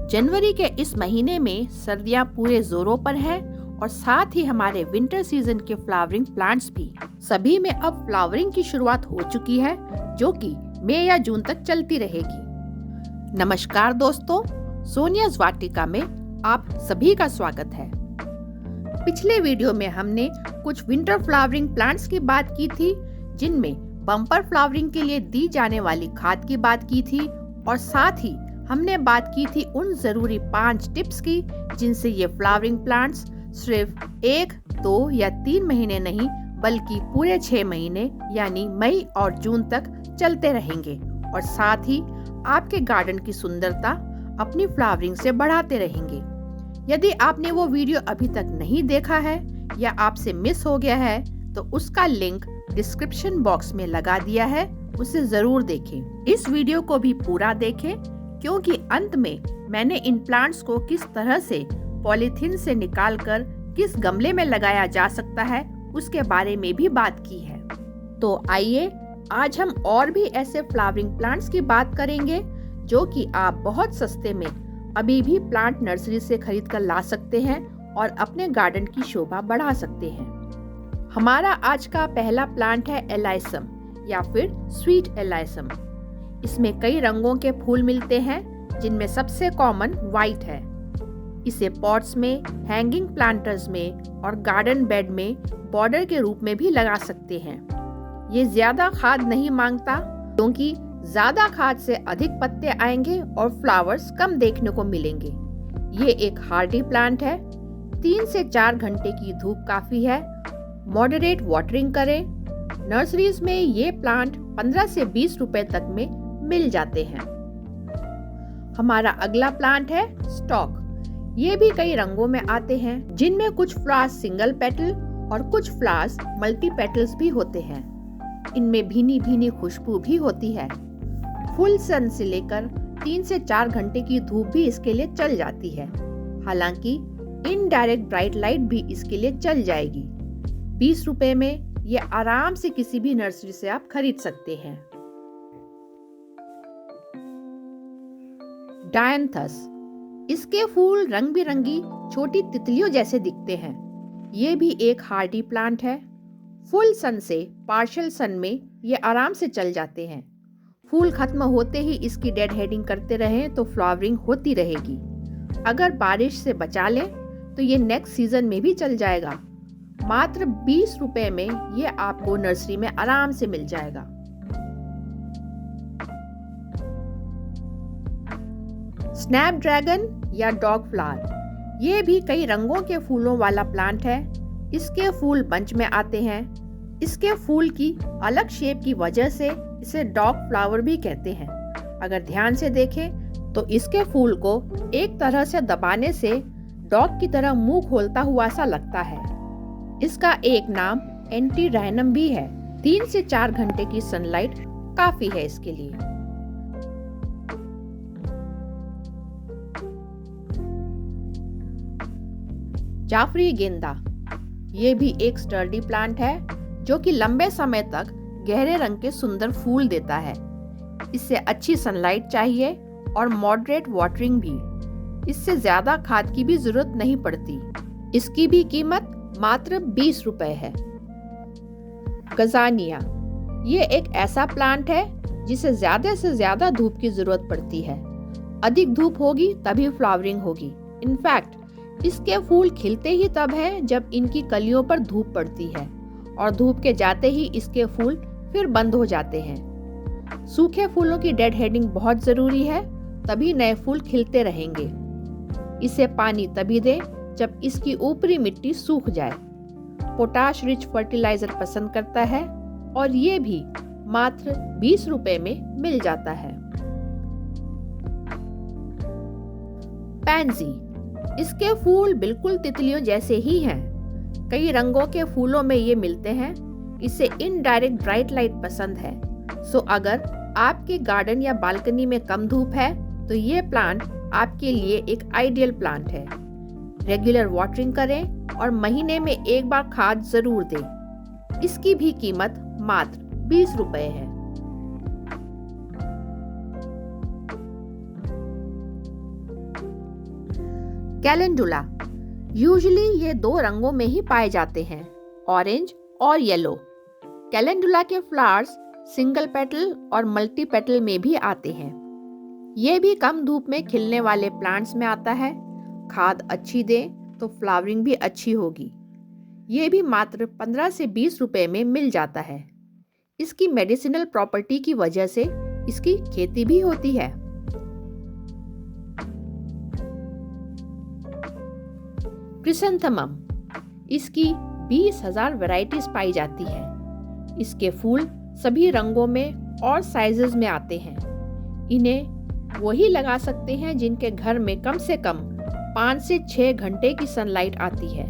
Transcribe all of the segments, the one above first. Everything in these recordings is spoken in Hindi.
जनवरी के इस महीने में सर्दियां पूरे जोरों पर है और साथ ही हमारे विंटर सीजन के फ्लावरिंग प्लांट्स भी। सभी में अब फ्लावरिंग की शुरुआत हो चुकी है, जो कि मई या जून तक चलती रहेगी। नमस्कार दोस्तों, सोनियाज वाटिका में आप सभी का स्वागत है। पिछले वीडियो में हमने कुछ विंटर फ्लावरिंग प्लांट्स की बात की थी, जिनमें बम्पर फ्लावरिंग के लिए दी जाने वाली खाद की बात की थी और साथ ही हमने बात की थी उन जरूरी 5 टिप्स की जिनसे ये फ्लावरिंग प्लांट्स सिर्फ 1, 2 या 3 महीने नहीं बल्कि पूरे 6 महीने यानी मई और जून तक चलते रहेंगे और साथ ही आपके गार्डन की सुंदरता अपनी फ्लावरिंग से बढ़ाते रहेंगे। यदि आपने वो वीडियो अभी तक नहीं देखा है या आपसे मिस हो गया है तो उसका लिंक डिस्क्रिप्शन बॉक्स में लगा दिया है, उसे जरूर देखें। इस वीडियो को भी पूरा देखें क्योंकि अंत में मैंने इन प्लांट्स को किस तरह से पॉलीथीन से निकालकर किस गमले में लगाया जा सकता है उसके बारे में भी बात की है। तो आइए आज हम और भी ऐसे फ्लावरिंग प्लांट्स की बात करेंगे जो कि आप बहुत सस्ते में अभी भी प्लांट नर्सरी से खरीद कर ला सकते हैं और अपने गार्डन की शोभा बढ़ा सकते हैं। हमारा आज का पहला प्लांट है एलाइसम या फिर स्वीट एलाइसम। इसमें कई रंगों के फूल मिलते हैं, जिनमें सबसे कॉमन व्हाइट है। इसे पॉट्स में, हैंगिंग प्लांटर्स में और गार्डन बेड में बॉर्डर के रूप में भी लगा सकते हैं। ये ज्यादा खाद नहीं मांगता क्योंकि ज्यादा खाद से अधिक पत्ते आएंगे और फ्लावर्स कम देखने को मिलेंगे। ये एक हार्डी प्लांट है। 3 से 4 घंटे की धूप काफी है। मॉडरेट वाटरिंग करें। नर्सरीज में ये प्लांट 15 से 20 रुपए तक में मिल जाते हैं। हमारा अगला प्लांट है स्टॉक। ये भी कई रंगों में आते हैं, जिनमें कुछ फ्लावर्स सिंगल पेटल और कुछ फ्लावर्स मल्टी पेटल्स भी होते हैं। इनमें भीनी भीनी खुशबू भी होती है। फुल सन से लेकर 3 से 4 घंटे की धूप भी इसके लिए चल जाती है। हालांकि इनडायरेक्ट ब्राइट लाइट भी इसके लिए चल जाएगी। 20 रुपए में ये आराम से किसी भी नर्सरी से आप खरीद सकते हैं। डायंथस। इसके फूल रंग बिरंगी छोटी तितलियों जैसे दिखते हैं। ये भी एक हार्डी प्लांट है। फुल सन से पार्शियल सन में ये आराम से चल जाते हैं। फूल खत्म होते ही इसकी डेड हेडिंग करते रहें तो फ्लावरिंग होती रहेगी। अगर बारिश से बचा लें तो ये नेक्स्ट सीजन में भी चल जाएगा। मात्र 20 रुपए में ये आपको नर्सरी में आराम से मिल जाएगा। स्नैपड्रैगन या डॉग फ्लावर। ये भी कई रंगों के फूलों वाला प्लांट है। इसके फूल बंच में आते हैं। इसके फूल की अलग शेप की वजह से इसे डॉग फ्लावर भी कहते हैं। अगर ध्यान से देखें तो इसके फूल को एक तरह से दबाने से डॉग की तरह मुंह खोलता हुआ सा लगता है। इसका एक नाम एंटीराइनम भी है। 3 से 4 घंटे की सनलाइट काफी है इसके लिए। जाफरी गेंदा। ये भी एक स्टर्डी प्लांट है जो कि लंबे समय तक गहरे रंग के सुंदर फूल देता है। इससे अच्छी सनलाइट चाहिए और मॉडरेट वाटरिंग भी। इससे ज्यादा खाद की भी जरूरत नहीं पड़ती। इसकी भी कीमत मात्र 20 रुपए है। गजानिया। ये एक ऐसा प्लांट है जिसे ज्यादा से ज्यादा धूप की जरूरत पड़ती है। अधिक धूप होगी तभी फ्लावरिंग होगी। इनफैक्ट इसके फूल खिलते ही तब है जब इनकी कलियों पर धूप पड़ती है और धूप के जाते ही इसके फूल फिर बंद हो जाते हैं। सूखे फूलों की डेड हेडिंग बहुत जरूरी है, तभी नए फूल खिलते रहेंगे। इसे पानी तभी दें जब इसकी ऊपरी मिट्टी सूख जाए। पोटाश रिच फर्टिलाइजर पसंद करता है और ये भी मात्र 20 रुपए में मिल जाता है। पैंसी। इसके फूल बिल्कुल तितलियों जैसे ही हैं। कई रंगों के फूलों में ये मिलते हैं। इसे इनडायरेक्ट ब्राइट लाइट पसंद है। सो अगर आपके गार्डन या बालकनी में कम धूप है तो ये प्लांट आपके लिए एक आइडियल प्लांट है। रेगुलर वाटरिंग करें और महीने में एक बार खाद जरूर दें। इसकी भी कीमत मात्र 20 रुपए है। कैलेंडुला यूजुअली ये 2 रंगों में ही पाए जाते हैं, ऑरेंज और येलो। कैलेंडुला के फ्लावर्स सिंगल पेटल और मल्टी पेटल में भी आते हैं। ये भी कम धूप में खिलने वाले प्लांट्स में आता है। खाद अच्छी दें तो फ्लावरिंग भी अच्छी होगी। ये भी मात्र 15 से 20 रुपए में मिल जाता है। इसकी मेडिसिनल प्रॉपर्टी की वजह से इसकी खेती भी होती है। क्रिसैंथेमम, इसकी 20,000 वैरायटीज पाई जाती है। इसके फूल सभी रंगों में और साइजेस में आते हैं। इन्हें वही लगा सकते हैं जिनके घर में कम से कम 5 से 6 घंटे की सनलाइट आती है।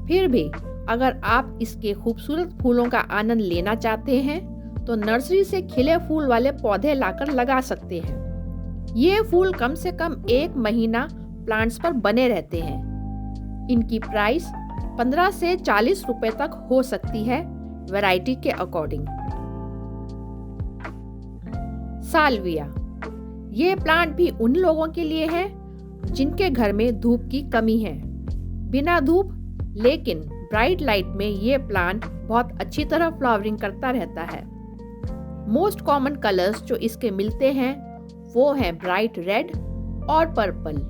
फिर भी अगर आप इसके खूबसूरत फूलों का आनंद लेना चाहते हैं तो नर्सरी से खिले फूल वाले पौधे लाकर लगा सकते हैं। ये फूल कम से कम 1 महीना प्लांट्स पर बने रहते हैं। इनकी प्राइस 15 से 40 रुपए तक हो सकती है, वैरायटी के अकॉर्डिंग। साल्विया, ये प्लांट भी उन लोगों के लिए है जिनके घर में धूप की कमी है। बिना धूप लेकिन ब्राइट लाइट में ये प्लांट बहुत अच्छी तरह फ्लावरिंग करता रहता है। मोस्ट कॉमन कलर्स जो इसके मिलते हैं वो हैं ब्राइट रेड और पर्पल।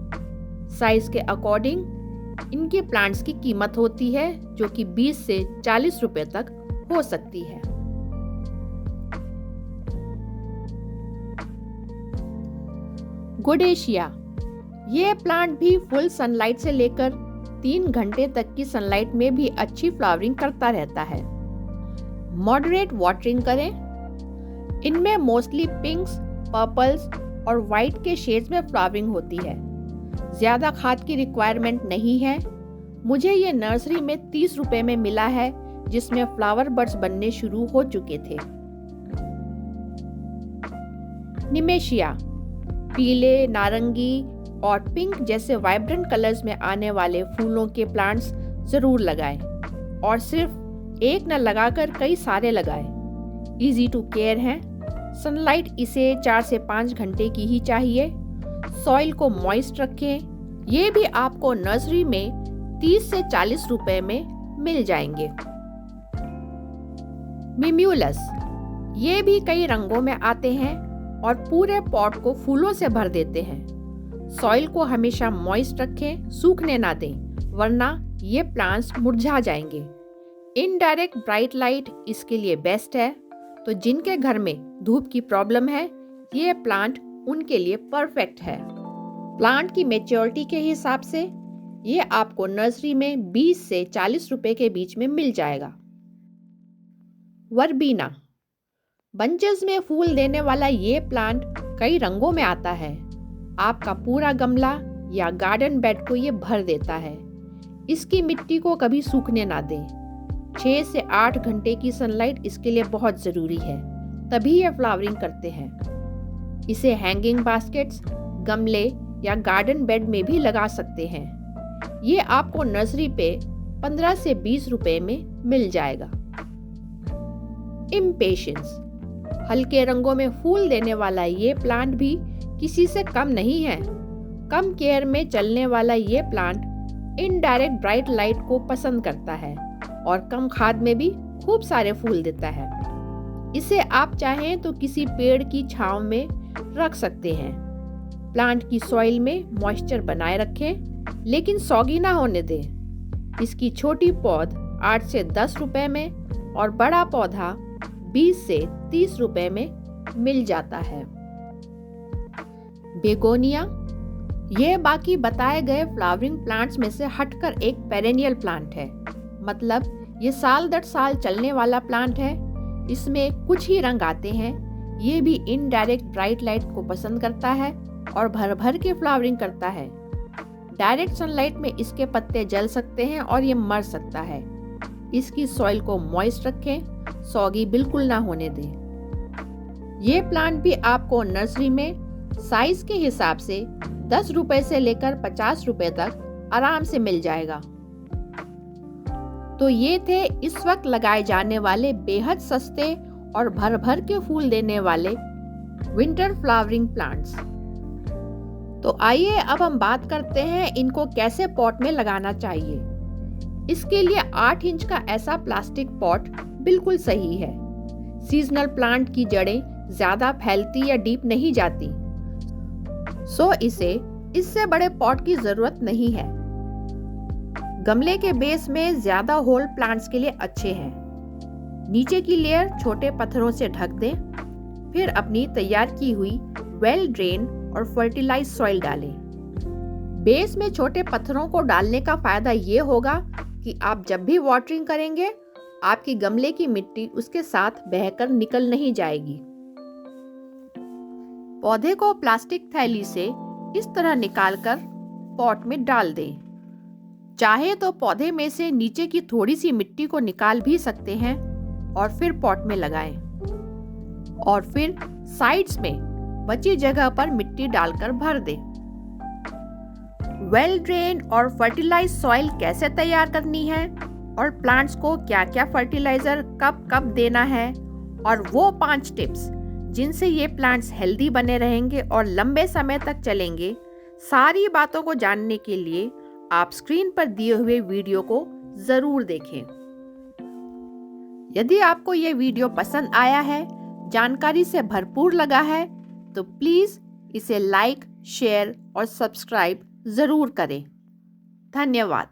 साइज के अकॉर्डिंग इनके प्लांट्स की कीमत होती है जो कि 20 से 40 रुपए तक हो सकती है। गुडेशिया, ये प्लांट भी फुल सनलाइट से लेकर 3 घंटे तक की सनलाइट में भी अच्छी फ्लावरिंग करता रहता है। मॉडरेट वाटरिंग करें। इनमें मोस्टली पिंक्स, पर्पल्स और वाइट के शेड्स में फ्लावरिंग होती है। ज्यादा खाद की रिक्वायरमेंट नहीं है। मुझे ये नर्सरी में 30 रुपए में मिला है, जिसमें फ्लावर बड्स बनने शुरू हो चुके थे। निमेशिया, पीले, नारंगी और पिंक जैसे वाइब्रेंट कलर्स में आने वाले फूलों के प्लांट्स जरूर लगाएं और सिर्फ एक न लगाकर कई सारे लगाएं। इजी टू केयर हैं। सनलाइट इसे 4 से 5 घंटे की ही चाहिए। सॉइल को मॉइस्ट रखें। ये भी आपको नर्सरी में 30 से 40 रुपए में मिल जाएंगे। मिम्यूलस, ये भी कई रंगों में आते हैं और पूरे पॉट को फूलों से भर देते हैं। सॉइल को हमेशा मॉइस्ट रखें, सूखने ना दें, वरना ये प्लांट्स मुरझा जाएंगे। इनडायरेक्ट ब्राइट लाइट इसके लिए बेस्ट है, तो जिनके घर में धूप की प्रॉब्लम है ये प्लांट उनके लिए परफेक्ट है। प्लांट की मैच्योरिटी के हिसाब से ये आपको नर्सरी में 20 से 40 रुपए के बीच में मिल जाएगा। वर्बीना, बंचेस में फूल देने वाला ये प्लांट कई रंगों में आता है। आपका पूरा गमला या गार्डन बेड को ये भर देता है। इसकी मिट्टी को कभी सूखने ना दें। 6 से 8 घंटे की सनलाइट इसके लिए बहुत ज़रूरी है, तभी ये फ्लावरिंग करते हैं। इसे हैंगिंग बास्केट्स, गमले या गार्डन बेड में भी लगा सकते हैं। ये आपको नर्सरी पे 15 से 20 रुपए में मिल जाएगा। इम्पेशंस, हल्के रंगों में फूल देने वाला ये प्लांट भी किसी से कम नहीं है। कम केयर में चलने वाला ये प्लांट इनडायरेक्ट ब्राइट लाइट को पसंद करता है और कम खाद में भी खूब सारे फूल देता है। इसे आप चाहें तो किसी पेड़ की छांव में रख सकते हैं। प्लांट की सॉइल में मॉइस्चर बनाए रखें, लेकिन सॉगी ना होने दें। इसकी छोटी पौध 8 से 10 रुपए में और बड़ा पौधा 20 से 30 रुपए में मिल जाता है। बेगोनिया, ये बाकी बताए गए फ्लावरिंग प्लांट्स में से हटकर एक पेरेनियल प्लांट है। मतलब ये साल दर साल चलने वाला प्लांट है। इसमें कुछ ही रंग आते हैं। ये भी इनडायरेक्ट ब्राइट लाइट को पसंद करता है और भर भर के फ्लावरिंग करता है। डायरेक्ट सनलाइट में इसके पत्ते जल सकते हैं और ये मर सकता है। इसकी सॉइल को मॉइस्ट रखें, सॉगी बिल्कुल ना होने दें। ये प्लांट भी आपको नर्सरी में साइज के हिसाब से 10 रुपए से लेकर 50 रुपए तक आराम से मिल जाएगा। तो ये थे इस वक्त लगाए जाने वाले बेहद सस्ते और भर भर के फूल देने वाले विंटर फ्लावरिंग प्लांट्स। तो आइए अब हम बात करते हैं इनको कैसे पॉट में लगाना चाहिए। इसके लिए 8 इंच का ऐसा प्लास्टिक पॉट बिल्कुल सही है। सीजनल प्लांट की जड़ें ज्यादा फैलती या डीप नहीं जाती, सो इसे इससे बड़े पॉट की जरूरत नहीं है। गमले के बेस में ज्यादा होल प्लांट्स के लिए अच्छे हैं। नीचे की लेयर छोटे पत्थरों से ढक दें, फिर अपनी तैयार की हुई वेल ड्रेन और फर्टिलाइज सॉइल डालें। बेस में छोटे पत्थरों को डालने का फायदा ये होगा कि आप जब भी वाटरिंग करेंगे, आपकी गमले की मिट्टी उसके साथ बहकर निकल नहीं जाएगी। पौधे को प्लास्टिक थैली से इस तरह निकालकर पॉट में डाल दें। चाहे तो पौधे में से नीचे की थोड़ी सी मिट्टी को निकाल भी सकते हैं और फिर पॉट में लगाएं। और फिर साइड्स में बची जगह पर मिट्टी डालकर भर दें। वेल ड्रेन और फर्टिलाइज सॉइल कैसे तैयार करनी है और प्लांट्स को क्या क्या फर्टिलाइजर कब कब देना है, और वो 5 टिप्स जिनसे ये प्लांट्स हेल्दी बने रहेंगे और लंबे समय तक चलेंगे, सारी बातों को जानने के लिए आप स्क्रीन पर दिए हुए वीडियो को जरूर देखें। यदि आपको ये वीडियो पसंद आया है, जानकारी से भरपूर लगा है, तो प्लीज इसे लाइक, शेयर और सब्सक्राइब जरूर करें। धन्यवाद।